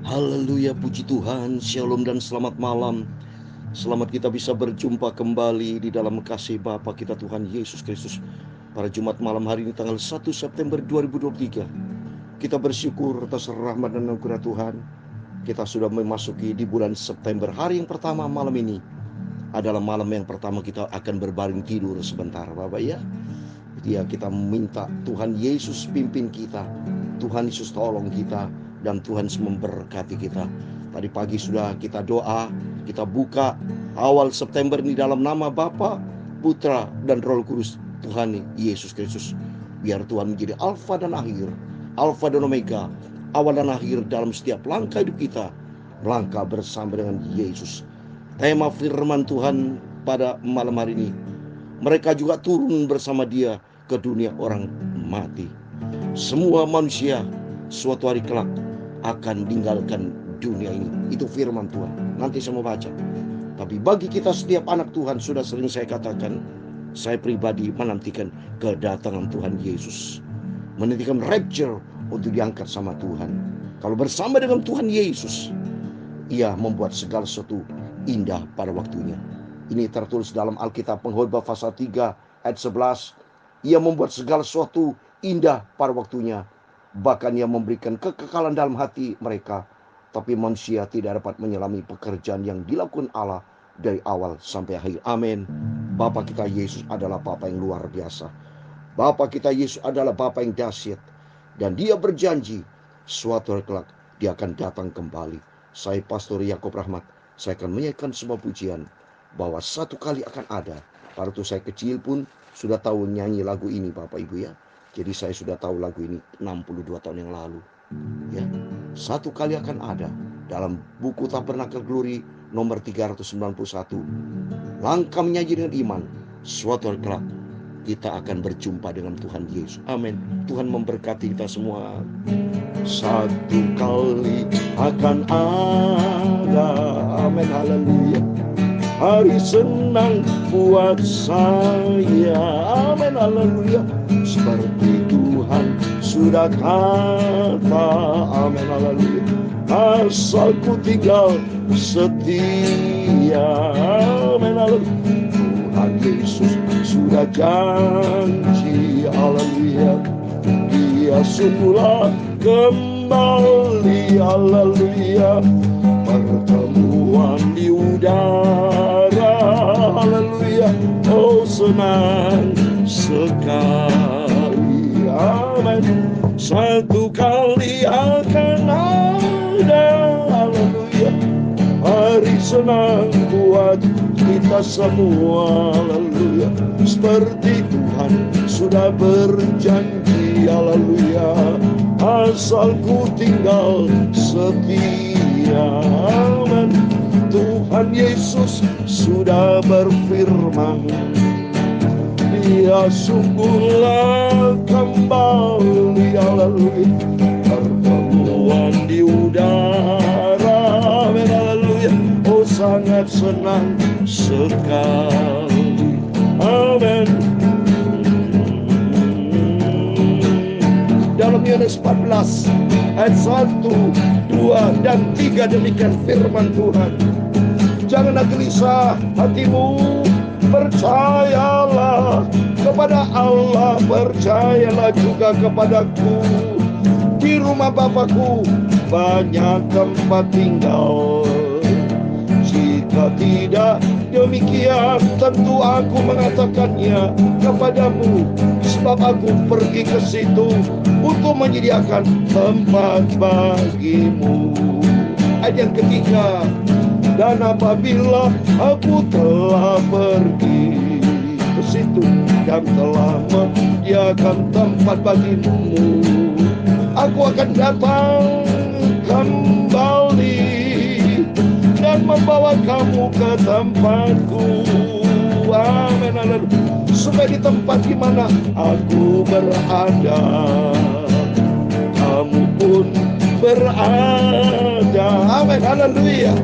Haleluya, puji Tuhan, shalom dan selamat malam. Selamat kita bisa berjumpa kembali di dalam kasih Bapa kita Tuhan Yesus Kristus. Pada Jumat malam hari ini tanggal 1 September 2023. Kita bersyukur atas rahmat dan anugerah Tuhan. Kita sudah memasuki di bulan September. Hari yang pertama malam ini adalah malam yang pertama kita akan berbaring tidur sebentar, Bapak ya. Kita minta Tuhan Yesus pimpin kita. Tuhan Yesus tolong kita. Dan Tuhan memberkati kita. Tadi pagi sudah kita doa, kita buka awal September ini dalam nama Bapa, Putra, dan Roh Kudus, Tuhan Yesus Kristus. Biar Tuhan menjadi Alfa dan Akhir, Alfa dan Omega, awal dan akhir dalam setiap langkah hidup kita. Langkah bersama dengan Yesus. Tema firman Tuhan pada malam hari ini, mereka juga turun bersama Dia ke dunia orang mati. Semua manusia suatu hari kelak akan meninggalkan dunia ini. Itu firman Tuhan. Nanti saya mau baca. Tapi bagi kita setiap anak Tuhan, sudah sering saya katakan, saya pribadi menantikan kedatangan Tuhan Yesus. Menantikan rapture untuk diangkat sama Tuhan. Kalau bersama dengan Tuhan Yesus, Ia membuat segala sesuatu indah pada waktunya. Ini tertulis dalam Alkitab Pengkhotbah pasal 3 ayat 11. Ia membuat segala sesuatu indah pada waktunya. Bahkan Ia memberikan kekekalan dalam hati mereka. Tapi manusia tidak dapat menyelami pekerjaan yang dilakukan Allah dari awal sampai akhir. Amin. Bapa kita Yesus adalah Bapa yang luar biasa. Bapa kita Yesus adalah Bapa yang dahsyat. Dan Dia berjanji suatu hari kelak Dia akan datang kembali. Saya Pastor Yakob Rahmat. Saya akan menyanyikan sebuah pujian bahwa satu kali akan ada. Pada waktu saya kecil pun sudah tahu nyanyi lagu ini, Bapak Ibu ya. Jadi saya sudah tahu lagu ini 62 tahun yang lalu. Ya, satu kali akan ada dalam buku Tabernakel Glory nomor 391. Langkah menyanyi dengan iman. Suatu hari kelak kita akan berjumpa dengan Tuhan Yesus. Amin. Tuhan memberkati kita semua. Satu kali akan ada. Amin. Haleluya. Hari senang buat saya. Amin. Haleluya. Seperti Tuhan sudah kata. Amin. Haleluya. Asal ku tinggal setia. Amin. Haleluya. Tuhan Yesus sudah janji. Haleluya. Dia sungguhlah kembali. Haleluya. Pertemuan di udara. Haleluya. Oh senang sekali. Amin. Satu kali akan ada. Haleluya. Hari senang buat kita semua. Haleluya. Seperti Tuhan sudah berjanji. Haleluya. Asal ku tinggal setia. Amin. Tuhan Yesus sudah berfirman, Dia sungguhlah kembali. Haleluya. Pertemuan di udara. Amin. Haleluya. Oh sangat senang sekali. Amin. Dalam Yohanes 14 ayat 1, 2, dan 3 demikian firman Tuhan. Janganlah gelisah hatimu, percayalah kepada Allah, percayalah juga kepadaku. Di rumah Bapakku banyak tempat tinggal. Jika tidak demikian, tentu aku mengatakannya kepadamu, sebab aku pergi ke situ untuk menyediakan tempat bagimu. Ayat yang ketiga, dan apabila aku telah pergi ke situ dan telah menyediakan tempat bagimu, aku akan datang kembali dan membawa kamu ke tempatku. Amin. Supaya di tempat di mana aku berada, kamu pun berada. Amin. Haleluya.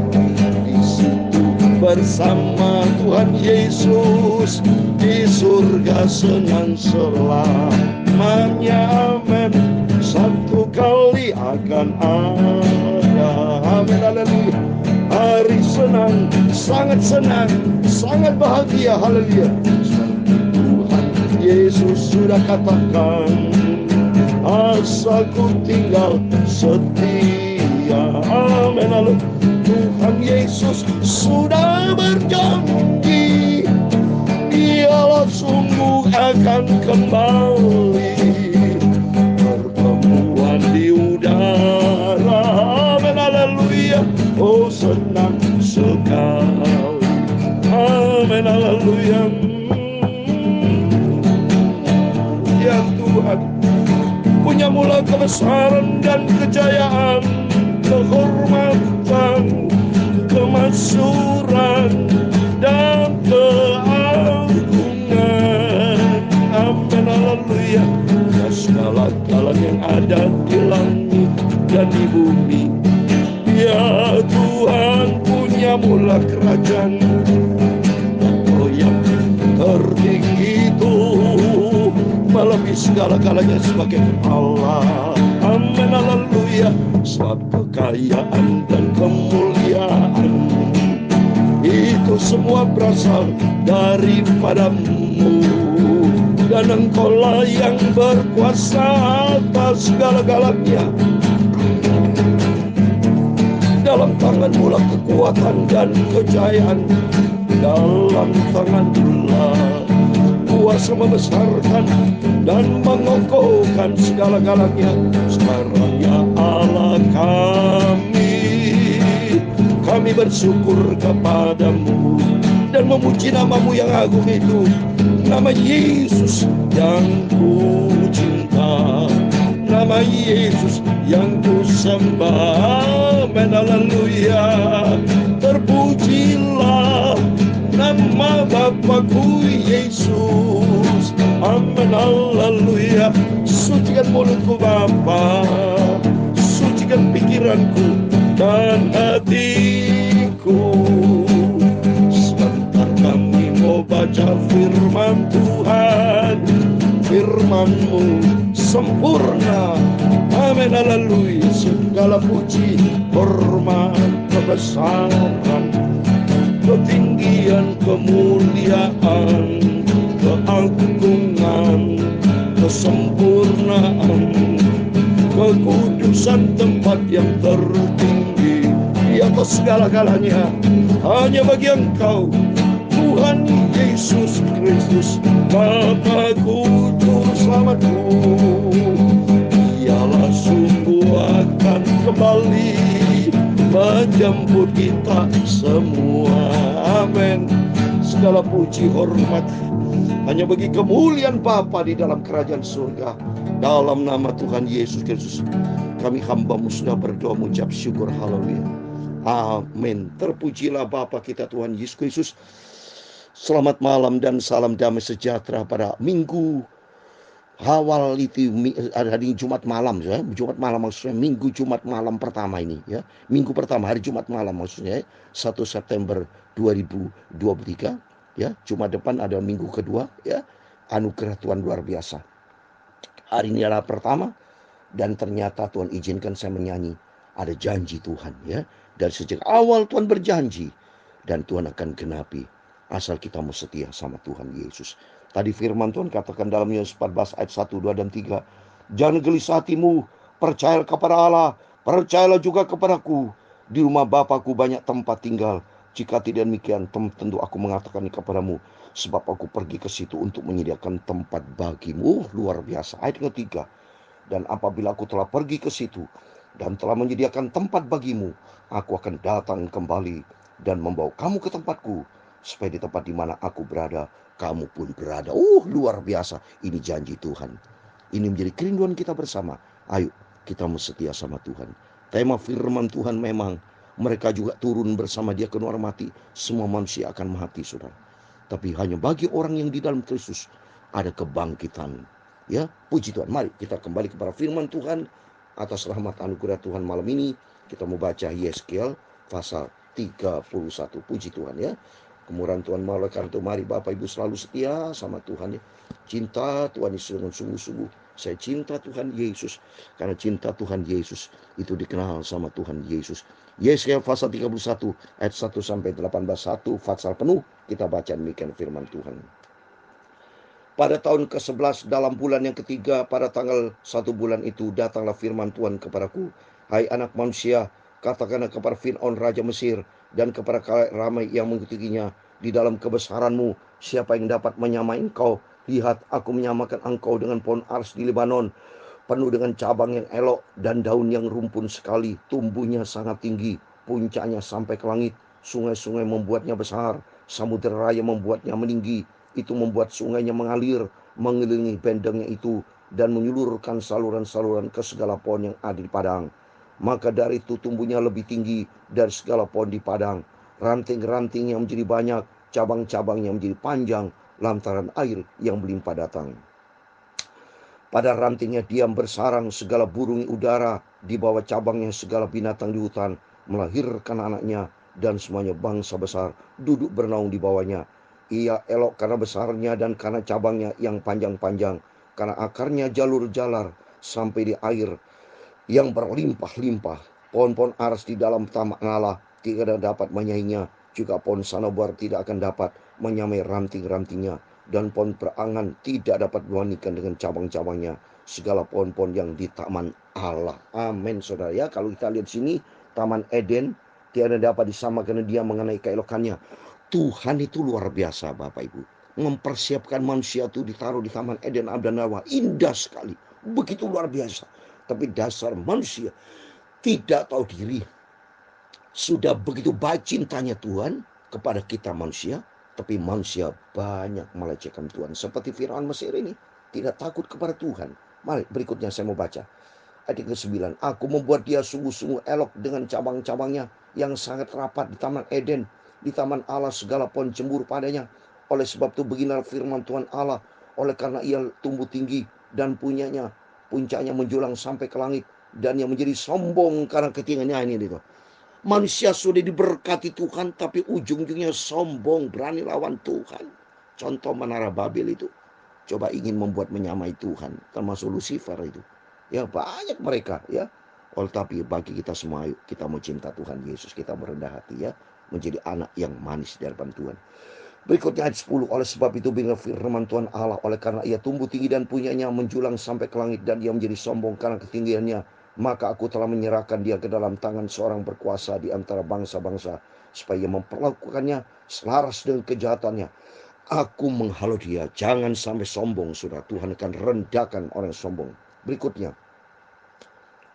Di situ bersama Tuhan Yesus, di surga senang selamanya. Amin. Satu sekali akan ada. Amin, haleluya. Hari senang, sangat bahagia, haleluya. Tuhan Yesus sudah katakan, asalku tinggal setia. Amin, haleluya. Tuhan Yesus sudah berjanji, Dialah sungguh akan kembali. Pertemuan di udara, amin, haleluya. Oh, senang sekali, amin, haleluya. Ya Tuhan, punya mula kebesaran dan kejayaan, kehormatan, kemasyhuran, dan keagungan. Amin, haleluya. Ya segala-galanya yang ada di langit dan di bumi, ya Tuhan, punya mula kerajaan. Oh, yang tertinggi itu melebihi segala-galanya sebagai Allah. Amin, haleluya. Sebab kekayaan dan kemuliaan itu semua berasal daripadamu, dan Engkaulah yang berkuasa atas segala-galanya. Dalam tangan-Mu lah kekuatan dan kejayaan, dalam tangan-Mu lah kuasa membesarkan dan mengokohkan segala-galanya. Sekarang ya Allah kami bersyukur kepadamu dan memuji nama-Mu yang agung itu, nama Yesus yang ku cinta, nama Yesus yang ku sembah. Amin, haleluya. Terpujilah nama Bapakku Yesus. Amin, haleluya. Sucikan mulutku Bapa, sucikan pikiranku dan hatiku. Sebentar kami mau baca firman Tuhan. Firman-Mu sempurna. Amin, haleluya. Segala puji, hormat, kebesaran, ketinggian, kemuliaan, keagungan, kesempurnaan, kekudusan, tempat yang tertinggi di atas segala-galanya hanya bagi Engkau, Tuhan Yesus Kristus, Bapakku, Juru Selamatku. Dialah sungguh akan kembali menjemput kita semua. Amin. Segala puji hormat hanya bagi kemuliaan Bapa di dalam kerajaan surga. Dalam nama Tuhan Yesus Kristus, kami hamba-Mu sudah berdoa mengucap syukur, haleluya. Amin. Terpujilah Bapa kita Tuhan Yesus Kristus. Selamat malam dan salam damai sejahtera pada minggu awal itu, hari Jumat malam ya. Jumat malam maksudnya minggu Jumat malam pertama ini ya. Minggu pertama, hari Jumat malam maksudnya 1 September 2023 ya. Jumat depan ada minggu kedua ya. Anugerah Tuhan luar biasa. Hari ini adalah pertama, dan ternyata Tuhan izinkan saya menyanyi. Ada janji Tuhan ya. Dari sejak awal Tuhan berjanji, dan Tuhan akan genapi asal kita mau setia sama Tuhan Yesus. Tadi firman Tuhan katakan dalam Yohanes 14 ayat 1, 2, dan 3. Jangan gelisah hatimu, percayalah kepada Allah, percayalah juga kepadaku. Di rumah Bapakku banyak tempat tinggal. Jika tidak demikian, tentu aku mengatakan kepadamu, sebab aku pergi ke situ untuk menyediakan tempat bagimu. Luar biasa. Ayat ketiga. Dan apabila aku telah pergi ke situ dan telah menyediakan tempat bagimu, aku akan datang kembali dan membawa kamu ke tempatku, supaya di tempat di mana aku berada, kamu pun berada. Luar biasa. Ini janji Tuhan. Ini menjadi kerinduan kita bersama. Ayo, kita mau setia sama Tuhan. Tema firman Tuhan memang, mereka juga turun bersama Dia ke luar mati. Semua manusia akan mati, saudara. Tapi hanya bagi orang yang di dalam Kristus ada kebangkitan. Ya, puji Tuhan. Mari kita kembali kepada firman Tuhan. Atas rahmat anugerah Tuhan malam ini, kita mau baca Yeskiel pasal 31. Puji Tuhan ya. Kemurahan Tuhan malah karena itu, mari Bapak Ibu selalu setia sama Tuhan ya. Cinta Tuhan Yesus dengan sungguh-sungguh Saya cinta Tuhan Yesus. Karena cinta Tuhan Yesus itu dikenal sama Tuhan Yesus. Yesaya pasal 31 ayat 1 sampai 18. 1 pasal penuh kita baca demikian firman Tuhan. Pada tahun ke-11 dalam bulan yang ketiga, pada tanggal 1 bulan itu, datanglah firman Tuhan kepadaku. Hai anak manusia, katakanlah kepada Fir'aun raja Mesir dan kepada khalayak ramai yang mengikutinya, di dalam kebesaranmu siapa yang dapat menyamai engkau? Lihat, aku menyamakan engkau dengan pohon ars di Lebanon, penuh dengan cabang yang elok dan daun yang rumpun sekali. Tumbuhnya sangat tinggi, puncaknya sampai ke langit. Sungai-sungai membuatnya besar, samudera raya membuatnya meninggi. Itu membuat sungainya mengalir mengelilingi bentengnya itu, dan menyulurkan saluran-saluran ke segala pohon yang ada di padang. Maka dari itu tumbuhnya lebih tinggi dari segala pohon di padang. Ranting-rantingnya menjadi banyak, cabang-cabangnya menjadi panjang, lantaran air yang melimpah datang. Pada rantingnya diam bersarang segala burung udara, di bawah cabangnya segala binatang di hutan melahirkan anaknya, dan semuanya bangsa besar duduk bernaung di bawahnya. Ia elok karena besarnya dan karena cabangnya yang panjang-panjang, karena akarnya jalur-jalar sampai di air yang berlimpah-limpah. Pohon-pohon aras di dalam taman Allah tidak dapat menyainginya, juga pohon sanabar tidak akan dapat menyamai ranting-rantingnya, dan pohon perangan tidak dapat diwanikan dengan cabang-cabangnya, segala pohon-pohon yang di taman Allah. Amin, saudara ya. Kalau kita lihat sini, Taman Eden tiada dapat disamakan dia mengenai keelokannya. Tuhan itu luar biasa, Bapak Ibu. Mempersiapkan manusia itu ditaruh di Taman Eden Adam dan Hawa. Indah sekali. Begitu luar biasa. Tapi dasar manusia tidak tahu diri. Sudah begitu baik cintanya Tuhan kepada kita manusia, tapi manusia banyak melecehkan Tuhan. Seperti Fir'aun Mesir ini, tidak takut kepada Tuhan. Mari berikutnya saya mau baca. Ayat ke-9. Aku membuat dia sungguh-sungguh elok dengan cabang-cabangnya yang sangat rapat di Taman Eden. Di Taman Allah segala pohon cemburu padanya. Oleh sebab itu beginilah firman Tuhan Allah. Oleh karena ia tumbuh tinggi dan puncaknya menjulang sampai ke langit, dan yang menjadi sombong karena ketinggiannya ini. Manusia sudah diberkati Tuhan, tapi ujung-ujungnya sombong, berani lawan Tuhan. Contoh Menara Babel itu. Coba ingin membuat menyamai Tuhan, termasuk Lucifer itu. Ya banyak mereka ya. Tapi bagi kita semua, yuk kita mau cinta Tuhan Yesus, kita merendah hati ya, menjadi anak yang manis di hadapan Tuhan. Berikutnya ayat 10. Oleh sebab itu beginilah firman Tuhan Allah, oleh karena ia tumbuh tinggi dan punyanya menjulang sampai ke langit, dan ia menjadi sombong karena ketinggiannya, maka aku telah menyerahkan dia ke dalam tangan seorang berkuasa di antara bangsa-bangsa, supaya ia memperlakukannya selaras dengan kejahatannya. Aku menghalau dia, jangan sampai sombong, saudara. Tuhan akan rendahkan orang sombong. Berikutnya,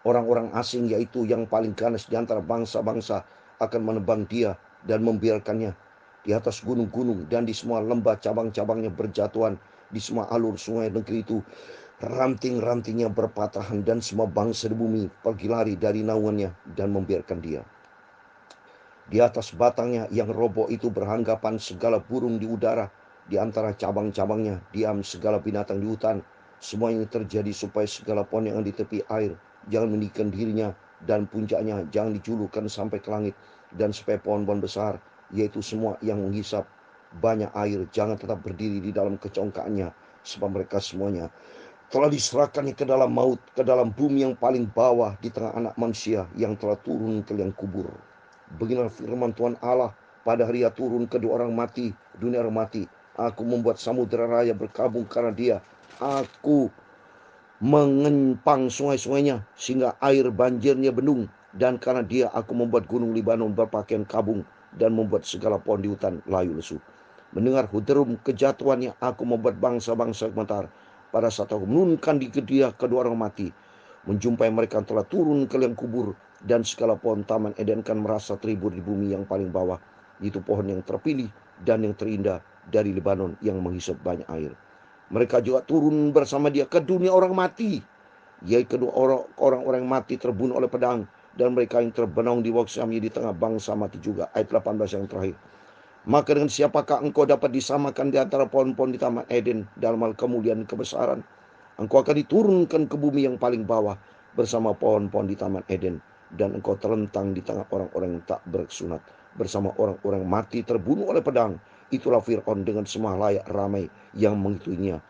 orang-orang asing, yaitu yang paling ganas di antara bangsa-bangsa, akan menebang dia dan membiarkannya di atas gunung-gunung dan di semua lembah cabang-cabangnya berjatuhan, di semua alur sungai negeri itu ranting-rantingnya berpatahan, dan semua bangsa di bumi pergi lari dari naungannya dan membiarkan dia. Di atas batangnya yang roboh itu berhanggapan segala burung di udara, di antara cabang-cabangnya diam segala binatang di hutan. Semua ini terjadi supaya segala pohon yang di tepi air jangan meninggikan dirinya, dan puncaknya jangan dijulurkan sampai ke langit, dan supaya pohon-pohon besar, yaitu semua yang menghisap banyak air, jangan tetap berdiri di dalam kecongkaannya, sebab mereka semuanya telah diserahkannya ke dalam maut, ke dalam bumi yang paling bawah, di tengah anak manusia yang telah turun ke liang kubur. Beginilah firman Tuhan Allah, pada hari ia turun ke dunia orang mati, aku membuat samudera raya berkabung karena dia. Aku mengempang sungai-sungainya sehingga air banjirnya bendung, dan karena dia aku membuat gunung Libanon berpakaian kabung, dan membuat segala pohon di hutan layu lesu. Mendengar huderum kejatuhannya, aku membuat bangsa-bangsa gemetar. Pada saat aku menurunkan di dia kedua orang mati, menjumpai mereka yang telah turun ke liang kubur, dan segala pohon Taman Eden kan merasa terhibur di bumi yang paling bawah. Itu pohon yang terpilih dan yang terindah dari Lebanon yang menghisap banyak air. Mereka juga turun bersama dia ke dunia orang mati, yaitu kedua orang-orang yang mati terbunuh oleh pedang, dan mereka yang terbenam di bawah kami di tengah bangsa mati juga. Ayat 18 yang terakhir. Maka dengan siapakah engkau dapat disamakan di antara pohon-pohon di Taman Eden dalam hal kemuliaan kebesaran? Engkau akan diturunkan ke bumi yang paling bawah bersama pohon-pohon di Taman Eden, dan engkau terlentang di tengah orang-orang yang tak bersunat bersama orang-orang mati terbunuh oleh pedang. Itulah Fir'aun dengan semua layak ramai yang mengikutinya.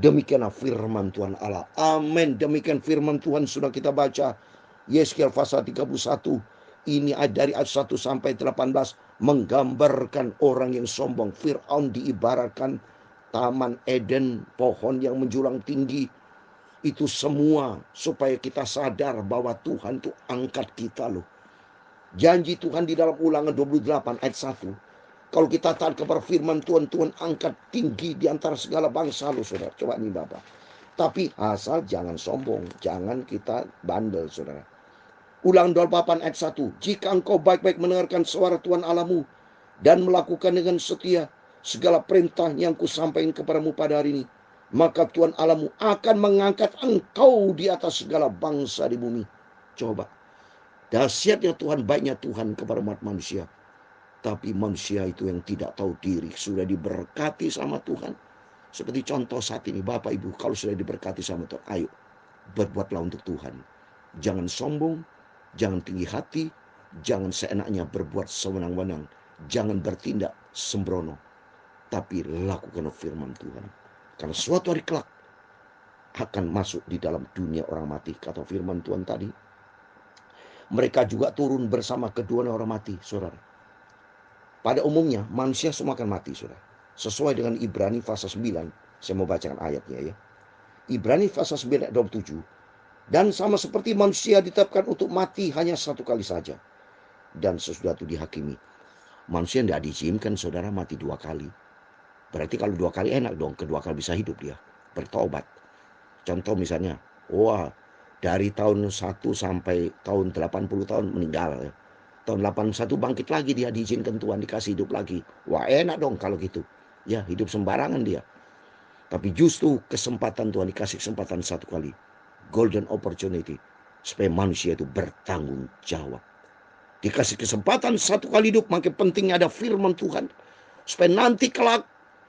Demikianlah firman Tuhan Allah. Amin. Demikian firman Tuhan sudah kita baca. Yesaya pasal 31. Ini dari ayat 1 sampai 18. Menggambarkan orang yang sombong. Fir'aun diibaratkan Taman Eden, pohon yang menjulang tinggi. Itu semua supaya kita sadar bahwa Tuhan itu angkat kita loh. Janji Tuhan di dalam Ulangan 28 ayat 1. Kalau kita taat kepada firman Tuhan, Tuhan angkat tinggi di antara segala bangsa loh saudara. Coba nih Bapak. Tapi asal jangan sombong, jangan kita bandel saudara. Ulangan 28 ayat 1. Jika engkau baik-baik mendengarkan suara Tuhan Allahmu dan melakukan dengan setia segala perintah yang kusampaikan kepadamu pada hari ini, maka Tuhan Allahmu akan mengangkat engkau di atas segala bangsa di bumi. Coba. Dahsyatnya Tuhan, baiknya Tuhan kepada umat manusia. Tapi manusia itu yang tidak tahu diri sudah diberkati sama Tuhan. Seperti contoh saat ini Bapak Ibu, kalau sudah diberkati sama Tuhan, ayo berbuatlah untuk Tuhan. Jangan sombong, jangan tinggi hati, jangan seenaknya berbuat sewenang-wenang, jangan bertindak sembrono, tapi lakukan firman Tuhan. Karena suatu hari kelak akan masuk di dalam dunia orang mati. Kata firman Tuhan tadi, mereka juga turun bersama kedua orang mati, saudara. Pada umumnya manusia semua akan mati, saudara. Sesuai dengan Ibrani pasal 9, saya mau bacakan ayatnya ya. Ibrani pasal 9 ayat 27. Dan sama seperti manusia ditetapkan untuk mati hanya satu kali saja, dan sesudah itu dihakimi. Manusia tidak diizinkan saudara mati 2 kali. Berarti kalau 2 kali enak dong, kedua kali bisa hidup dia, bertobat. Contoh misalnya, dari tahun 1 sampai tahun 80 tahun meninggal ya. Tahun 81 bangkit lagi, dia diizinkan Tuhan, dikasih hidup lagi. Wah enak dong kalau gitu. Ya hidup sembarangan dia. Tapi justru kesempatan Tuhan, dikasih kesempatan 1 kali. Golden opportunity. Supaya manusia itu bertanggung jawab. Dikasih kesempatan 1 kali hidup, makin pentingnya ada firman Tuhan. Supaya nanti kelak,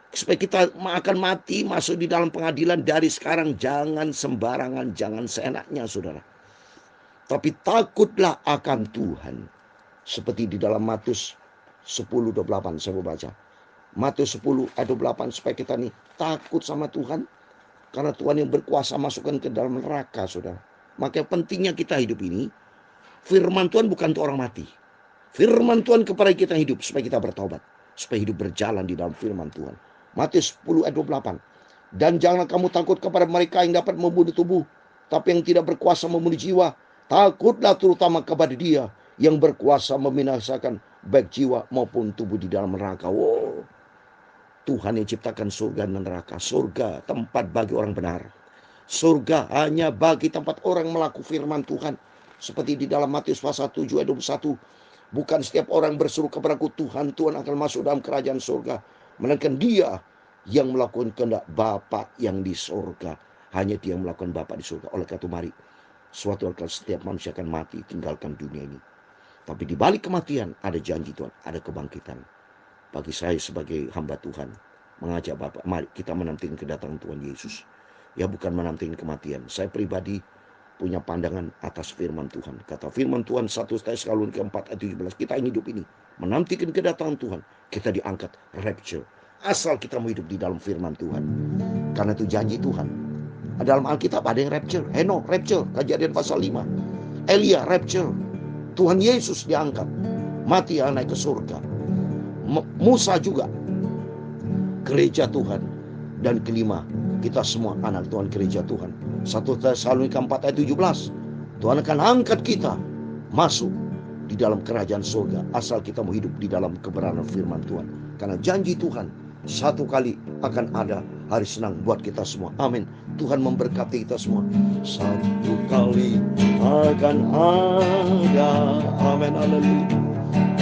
supaya kita akan mati, masuk di dalam pengadilan dari sekarang. Jangan sembarangan, jangan seenaknya saudara. Tapi takutlah akan Tuhan. Seperti di dalam Matius 10:28 saya mau baca. Matius 10 ayat 28 supaya kita nih takut sama Tuhan. Karena Tuhan yang berkuasa masukkan ke dalam neraka saudara. Maka pentingnya kita hidup ini, firman Tuhan bukan untuk orang mati. Firman Tuhan kepada kita hidup supaya kita bertobat. Supaya hidup berjalan di dalam firman Tuhan. Matius 10 ayat 28. Dan janganlah kamu takut kepada mereka yang dapat membunuh tubuh, tapi yang tidak berkuasa membunuh jiwa. Takutlah terutama kepada Dia yang berkuasa membinasakan baik jiwa maupun tubuh di dalam neraka. Wow. Tuhan yang ciptakan surga dan neraka. Surga tempat bagi orang benar. Surga hanya bagi tempat orang melakukan firman Tuhan. Seperti di dalam Matius pasal 7 ayat 21. Bukan setiap orang berseru kepadaku Tuhan, Tuhan akan masuk dalam kerajaan surga. Melainkan dia yang melakukan kehendak Bapa yang di surga. Hanya dia yang melakukan Bapa di surga. Oleh karena itu mari, suatu hari setiap manusia akan mati, tinggalkan dunia ini. Tapi di balik kematian ada janji Tuhan, ada kebangkitan. Bagi saya sebagai hamba Tuhan, mengajak Bapak, mari kita menantikan kedatangan Tuhan Yesus. Ya bukan menantikan kematian. Saya pribadi punya pandangan atas firman Tuhan. Kata firman Tuhan 1 Tessalonike 4 ayat 17, kita yang hidup ini menantikan kedatangan Tuhan, kita diangkat rapture. Asal kita mau hidup di dalam firman Tuhan. Karena itu janji Tuhan. Dalam Alkitab ada yang rapture. Henok rapture, Kejadian pasal 5. Elia rapture. Tuhan Yesus diangkat, mati naik ke surga. Musa juga, gereja Tuhan. Dan kelima, kita semua anak Tuhan, gereja Tuhan. 1 Tesalonika 4 ayat 17. Tuhan akan angkat kita masuk di dalam kerajaan surga asal kita mau hidup di dalam kebenaran firman Tuhan. Karena janji Tuhan, 1 kali akan ada hari senang buat kita semua. Amin. Tuhan memberkati kita semua. 1 kali akan ada. Amin. Haleluya.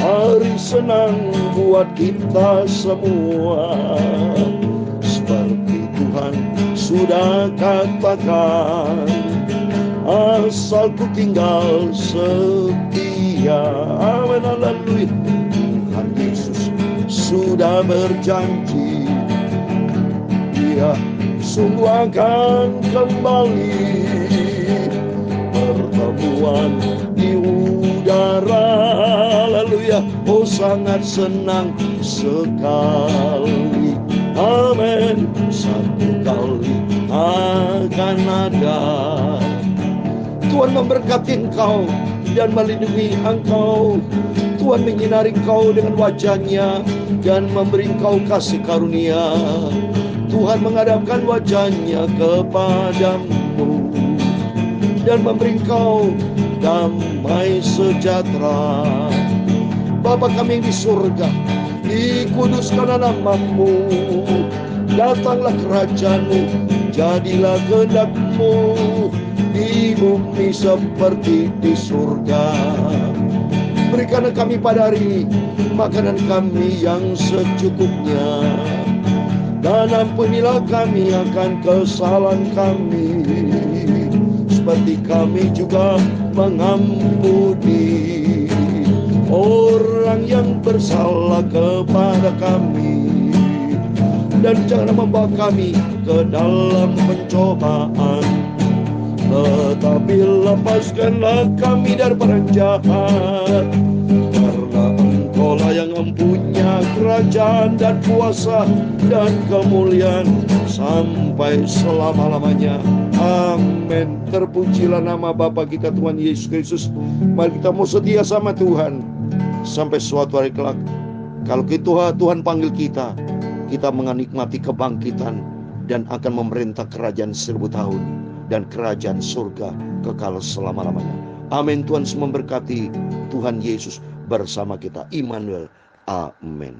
Hari senang buat kita semua. Seperti Tuhan sudah katakan, asal ku tinggal setia. Amin. Haleluya. Tuhan Yesus sudah berjanji, Dia sungguh akan kembali. Pertemuan di udara, haleluya, oh sangat senang sekali. Amin. 1 kali akan ada. Tuhan memberkati engkau dan melindungi engkau. Tuhan menyinari engkau dengan wajah-Nya dan memberi engkau kasih karunia. Tuhan menghadapkan wajah-Nya kepadamu dan memberi engkau damai sejahtera. Bapa kami yang di surga, dikuduskanlah nama-Mu. Datanglah kerajaan-Mu, jadilah kehendak-Mu di bumi seperti di surga. Berikanlah kami pada hari ini makanan kami yang secukupnya, dan ampunilah kami akan kesalahan kami, seperti kami juga mengampuni orang yang bersalah kepada kami. Dan jangan membawa kami ke dalam pencobaan, tetapi lepaskanlah kami dari orang jahat. Karena Engkau-Lah yang mempunyai kerajaan dan kuasa dan kemuliaan sampai selama-lamanya. Amin. Terpujilah nama Bapa kita Tuhan Yesus Kristus. Mari kita mau setia sama Tuhan sampai suatu hari kelak. Kalau Tuhan panggil kita, kita menikmati kebangkitan dan akan memerintah kerajaan 1000 tahun dan kerajaan surga kekal selama-lamanya. Amin. Tuhan memberkati. Tuhan Yesus bersama kita. Immanuel. Amin.